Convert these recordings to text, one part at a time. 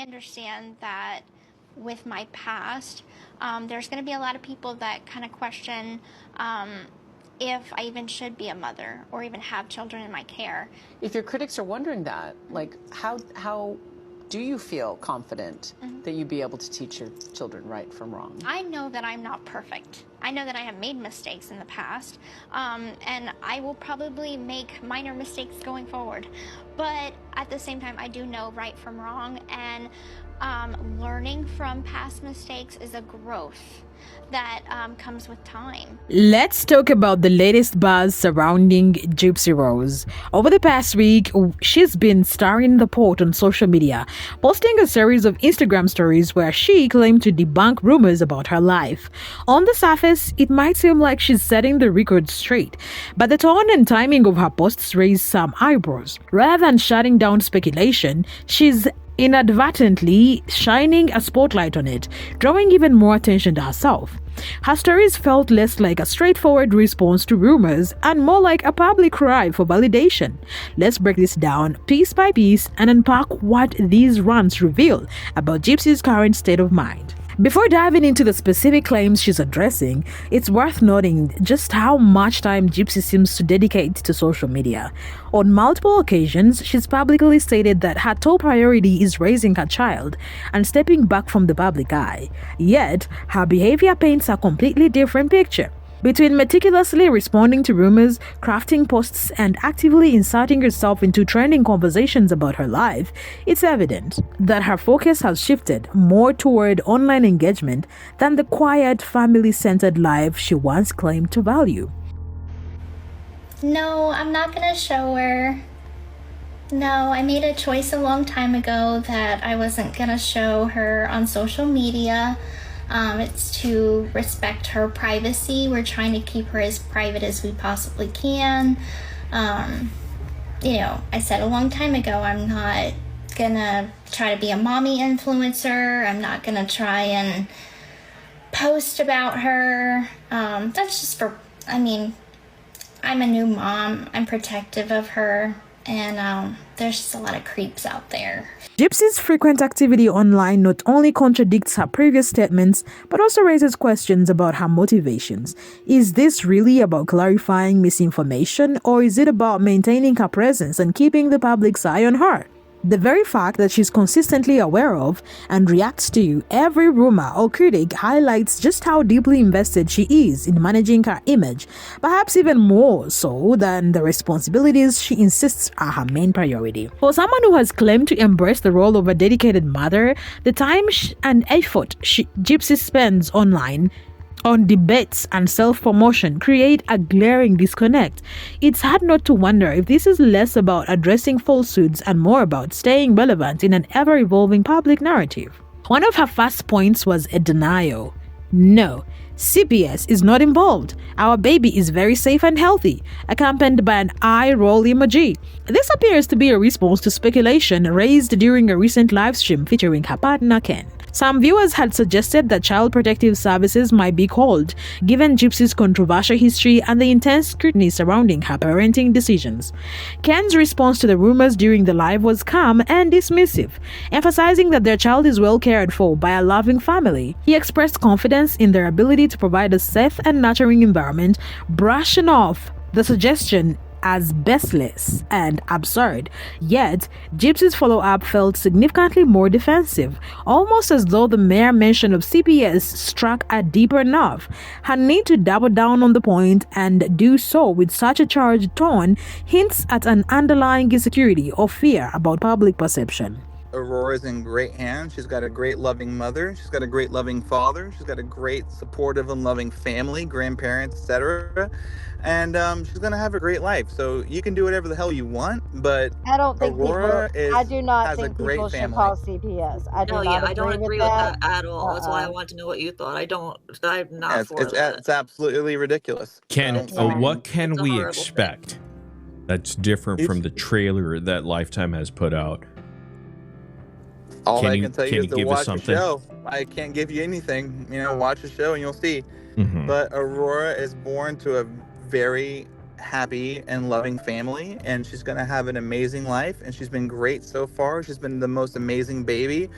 understand that with my past, there's going to be a lot of people that kind of question if I even should be a mother or even have children in my care. If your critics are wondering that, like, how do you feel confident that you'd be able to teach your children right from wrong? I know that I'm not perfect. I know that I have made mistakes in the past, and I will probably make minor mistakes going forward. But at the same time, I do know right from wrong, and learning from past mistakes is a growth that comes with time. Let's talk about the latest buzz surrounding Gypsy Rose. Over the past week, she's been stirring the pot on social media, posting a series of Instagram stories where she claimed to debunk rumors about her life. On the surface, it might seem like she's setting the record straight, but the tone and timing of her posts raised some eyebrows. Rather than shutting down speculation, she's inadvertently shining a spotlight on it, drawing even more attention to herself. Her stories felt less like a straightforward response to rumors and more like a public cry for validation. Let's break this down piece by piece and unpack what these rants reveal about Gypsy's current state of mind. Before diving into the specific claims she's addressing, it's worth noting just how much time Gypsy seems to dedicate to social media. On multiple occasions, she's publicly stated that her top priority is raising her child and stepping back from the public eye. Yet, her behavior paints a completely different picture. Between meticulously responding to rumors, crafting posts, and actively inserting herself into trending conversations about her life, it's evident that her focus has shifted more toward online engagement than the quiet, family-centered life she once claimed to value. No, I'm not going to show her. No, I made a choice a long time ago that I wasn't going to show her on social media. It's to respect her privacy. We're trying to keep her as private as we possibly can. I said a long time ago, I'm not gonna try to be a mommy influencer. I'm not gonna try and post about her. That's just I'm a new mom. I'm protective of her. And there's just a lot of creeps out there. Gypsy's frequent activity online not only contradicts her previous statements, but also raises questions about her motivations. Is this really about clarifying misinformation, or is it about maintaining her presence and keeping the public's eye on her? The very fact that she's consistently aware of and reacts to every rumor or critic highlights just how deeply invested she is in managing her image, perhaps even more so than the responsibilities she insists are her main priority. For someone who has claimed to embrace the role of a dedicated mother, the time and effort Gypsy spends online on debates and self-promotion create a glaring disconnect. It's hard not to wonder if this is less about addressing falsehoods and more about staying relevant in an ever-evolving public narrative. One of her first points was a denial. No, CPS is not involved. Our baby is very safe and healthy, accompanied by an eye roll emoji. This appears to be a response to speculation raised during a recent livestream featuring her partner Ken. Some viewers had suggested that Child Protective Services might be called, given Gypsy's controversial history and the intense scrutiny surrounding her parenting decisions. Ken's response to the rumors during the live was calm and dismissive, emphasizing that their child is well cared for by a loving family. He expressed confidence in their ability to provide a safe and nurturing environment, brushing off the suggestion as baseless and absurd. Yet, Gypsy's follow-up felt significantly more defensive, almost as though the mere mention of CPS struck a deeper nerve. Her need to double down on the point and do so with such a charged tone hints at an underlying insecurity or fear about public perception. Aurora's in great hands. She's got a great loving mother. She's got a great loving father. She's got a great supportive and loving family, grandparents, etc. And she's gonna have a great life. So you can do whatever the hell you want, but I don't think Aurora I do not has a think great people should family. call CPS. I don't agree with that at all. That's why I want to know what you thought. I'm not for that. It's absolutely ridiculous. What can It's a we horrible expect that's different from the trailer that Lifetime has put out? All Can I you- can tell can you you is to give us watch the something? show. I can't give you anything. Watch the show and you'll see. Mhm. But Aurora is born to a very happy and loving family, and she's going to have an amazing life, and she's been great so far. She's been the most amazing baby.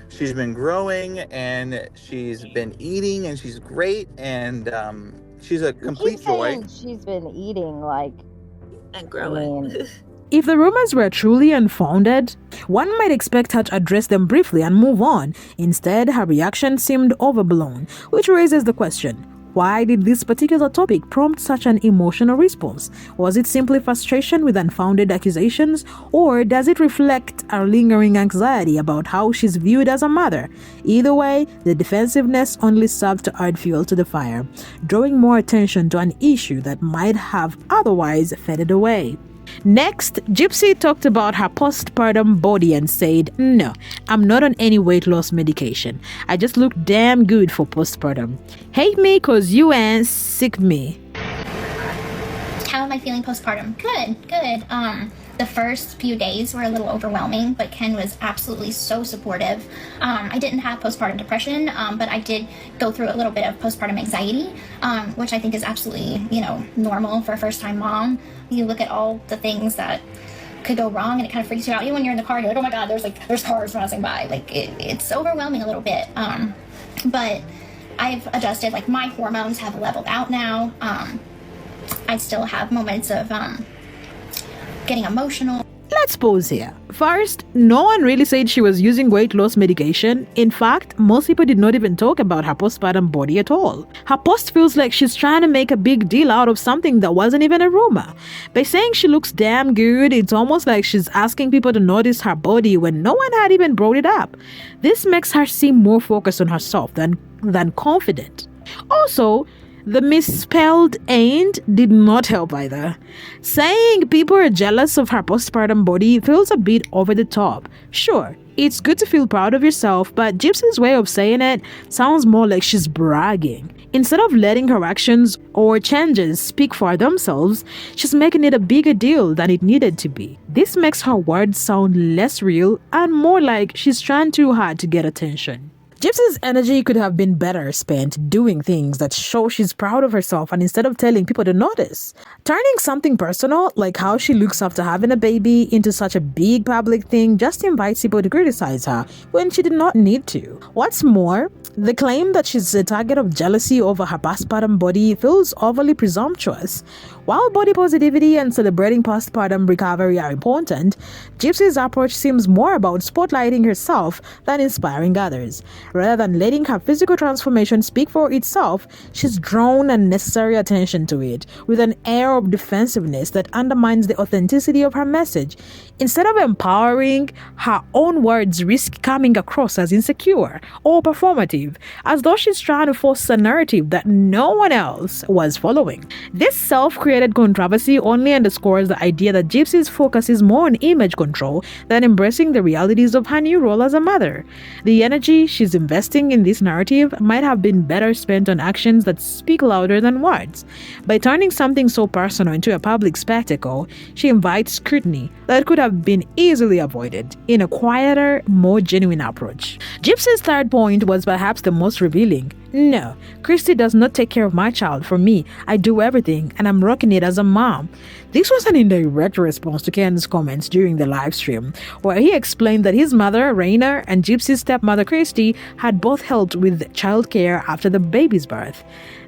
She's been growing, and she's been eating, and she's great, and she's a complete joy. She's been eating and growing. If the rumors were truly unfounded, one might expect her to address them briefly and move on. Instead, her reaction seemed overblown, which raises the question, why did this particular topic prompt such an emotional response? Was it simply frustration with unfounded accusations, or does it reflect a lingering anxiety about how she's viewed as a mother? Either way, the defensiveness only served to add fuel to the fire, drawing more attention to an issue that might have otherwise faded away. Next, Gypsy talked about her postpartum body and said, "No, I'm not on any weight loss medication. I just look damn good for postpartum. Hate me cause you ain't sick me." How am I feeling postpartum? Good. The first few days were a little overwhelming, but Ken was absolutely so supportive. I didn't have postpartum depression, but I did go through a little bit of postpartum anxiety, which I think is absolutely, normal for a first-time mom. You look at all the things that could go wrong, and it kind of freaks you out. Even when you're in the car, you're like, oh my God, there's cars passing by. It's overwhelming a little bit. But I've adjusted. My hormones have leveled out now. I still have moments of getting emotional. Let's pause here. First, no one really said she was using weight loss medication. In fact, most people did not even talk about her postpartum body at all. Her post feels like she's trying to make a big deal out of something that wasn't even a rumor. By saying she looks damn good, it's almost like she's asking people to notice her body when no one had even brought it up. This makes her seem more focused on herself than confident. Also, the misspelled "ain't" did not help either. Saying people are jealous of her postpartum body feels a bit over the top. Sure, it's good to feel proud of yourself, but Gypsy's way of saying it sounds more like she's bragging. Instead of letting her actions or changes speak for themselves, she's making it a bigger deal than it needed to be. This makes her words sound less real and more like she's trying too hard to get attention. Gypsy's energy could have been better spent doing things that show she's proud of herself, and instead of telling people to notice. Turning something personal, like how she looks after having a baby, into such a big public thing just invites people to criticize her when she did not need to. What's more, the claim that she's a target of jealousy over her postpartum body feels overly presumptuous. While body positivity and celebrating postpartum recovery are important, Gypsy's approach seems more about spotlighting herself than inspiring others. Rather than letting her physical transformation speak for itself, she's drawn unnecessary attention to it with an air of defensiveness that undermines the authenticity of her message. Instead of empowering, her own words risk coming across as insecure or performative, as though she's trying to force a narrative that no one else was following. This self-created controversy only underscores the idea that Gypsy's focus is more on image control than embracing the realities of her new role as a mother. The energy she's investing in this narrative might have been better spent on actions that speak louder than words. By turning something so personal into a public spectacle, she invites scrutiny that could have been easily avoided in a quieter, more genuine approach. Gypsy's third point was perhaps the most revealing. No, Christy does not take care of my child for me. I do everything, and I'm rocking it as a mom. This was an indirect response to Ken's comments during the live stream, where he explained that his mother, Raina, and Gypsy's stepmother, Christy, had both helped with childcare after the baby's birth.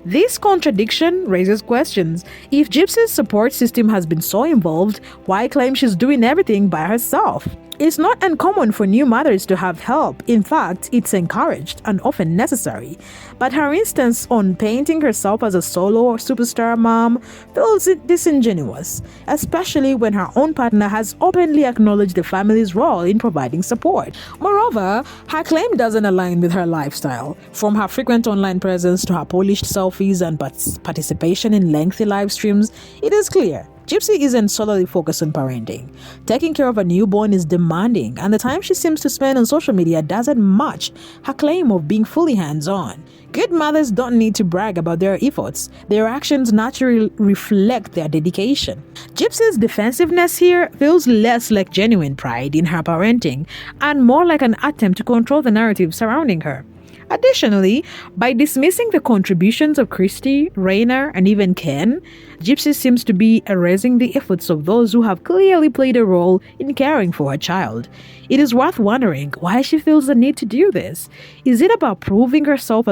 This contradiction raises questions. If Gypsy's support system has been so involved, why claim she's doing everything by herself? It's not uncommon for new mothers to have help. In fact, it's encouraged and often necessary. But her instance on painting herself as a solo or superstar mom feels disingenuous, especially when her own partner has openly acknowledged the family's role in providing support. Moreover, her claim doesn't align with her lifestyle. From her frequent online presence to her polished selfies and participation in lengthy live streams, it is clear Gypsy isn't solely focused on parenting. Taking care of a newborn is demanding, and the time she seems to spend on social media doesn't match her claim of being fully hands-on. Good mothers don't need to brag about their efforts. Their actions naturally reflect their dedication. Gypsy's defensiveness here feels less like genuine pride in her parenting and more like an attempt to control the narrative surrounding her. Additionally, by dismissing the contributions of Christy, Rainer, and even Ken, Gypsy seems to be erasing the efforts of those who have clearly played a role in caring for her child. It is worth wondering why she feels the need to do this. Is it about proving herself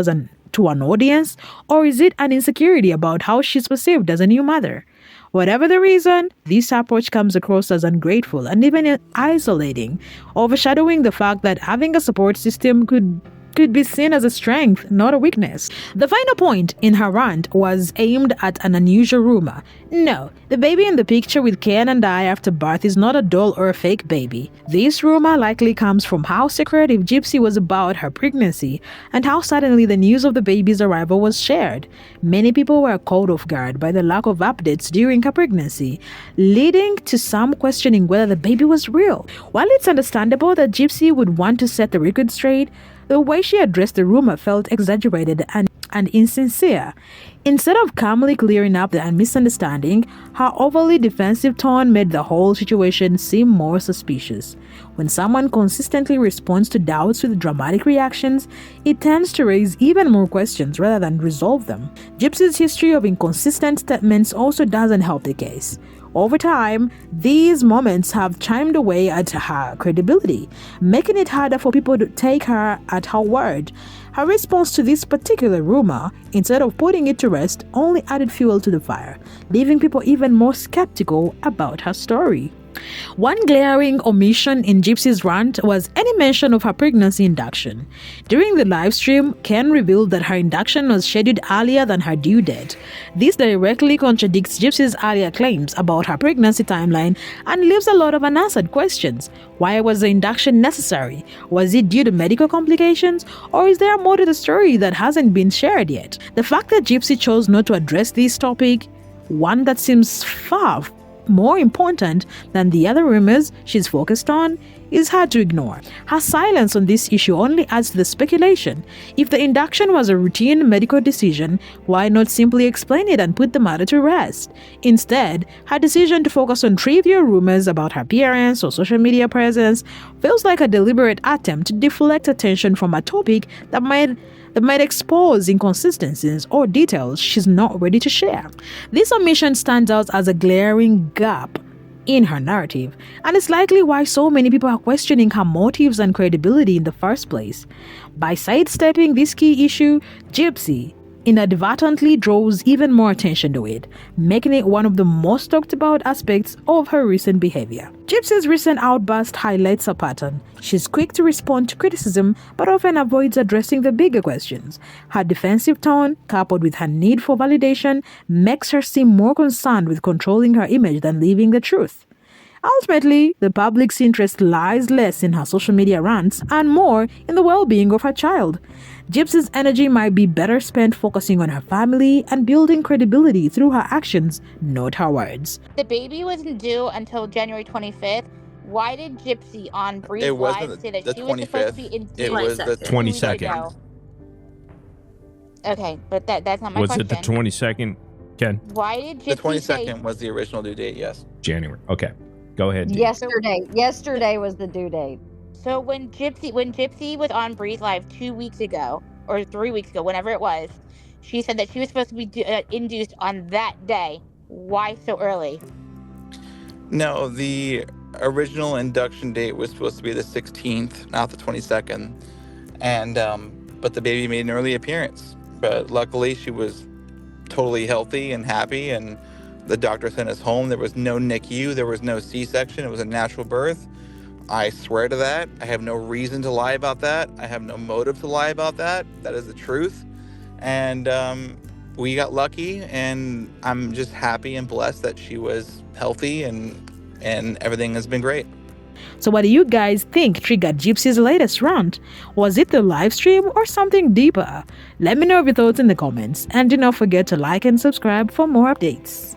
to an audience, or is it an insecurity about how she's perceived as a new mother? Whatever the reason, this approach comes across as ungrateful and even isolating, overshadowing the fact that having a support system could be seen as a strength, not a weakness. The final point in her rant was aimed at an unusual rumor. No, the baby in the picture with Ken and I after birth is not a doll or a fake baby. This rumor likely comes from how secretive Gypsy was about her pregnancy and how suddenly the news of the baby's arrival was shared. Many people were caught off guard by the lack of updates during her pregnancy, leading to some questioning whether the baby was real. While it's understandable that Gypsy would want to set the record straight, the way she addressed the rumor felt exaggerated and insincere. Instead of calmly clearing up the misunderstanding, her overly defensive tone made the whole situation seem more suspicious. When someone consistently responds to doubts with dramatic reactions, it tends to raise even more questions rather than resolve them. Gypsy's history of inconsistent statements also doesn't help the case. Over time, these moments have chimed away at her credibility, making it harder for people to take her at her word. Her response to this particular rumor, instead of putting it to rest, only added fuel to the fire, leaving people even more skeptical about her story. One glaring omission in Gypsy's rant was any mention of her pregnancy induction. During the live stream, Ken revealed that her induction was scheduled earlier than her due date. This directly contradicts Gypsy's earlier claims about her pregnancy timeline and leaves a lot of unanswered questions. Why was the induction necessary? Was it due to medical complications? Or is there more to the story that hasn't been shared yet? The fact that Gypsy chose not to address this topic, one that seems far more important than the other rumors she's focused on, is hard to ignore. Her silence on this issue only adds to the speculation. If the induction was a routine medical decision, why not simply explain it and put the matter to rest? Instead, her decision to focus on trivial rumors about her appearance or social media presence feels like a deliberate attempt to deflect attention from a topic that might expose inconsistencies or details she's not ready to share. This omission stands out as a glaring gap in her narrative, and it's likely why so many people are questioning her motives and credibility in the first place. By sidestepping this key issue, Gypsy inadvertently draws even more attention to it, making it one of the most talked about aspects of her recent behavior. Gypsy's recent outburst highlights a pattern. She's quick to respond to criticism, but often avoids addressing the bigger questions. Her defensive tone, coupled with her need for validation, makes her seem more concerned with controlling her image than living the truth. Ultimately, the public's interest lies less in her social media rants and more in the well-being of her child. Gypsy's energy might be better spent focusing on her family and building credibility through her actions, not her words. The baby wasn't due until January 25th. Why did Gypsy on Breeze Live say that she was supposed to be induced? It was the 22nd. Okay, but that's not my Was question. it the 22nd, Ken? Why did Gypsy The 22nd was the original due date, yes. January. Okay. Go ahead. Dee. Yesterday was the due date. So when Gypsy was on Breeze Live 2 weeks ago, or 3 weeks ago, whenever it was, she said that she was supposed to be induced on that day. Why so early? No, the original induction date was supposed to be the 16th, not the 22nd. And but the baby made an early appearance. But luckily she was totally healthy and happy, and the doctor sent us home. There was no NICU, there was no C-section, it was a natural birth. I swear to that. I have no reason to lie about that. I have no motive to lie about that. That is the truth. And we got lucky, and I'm just happy and blessed that she was healthy, and everything has been great. So what do you guys think triggered Gypsy's latest rant? Was it the live stream or something deeper? Let me know your thoughts in the comments, and do not forget to like and subscribe for more updates.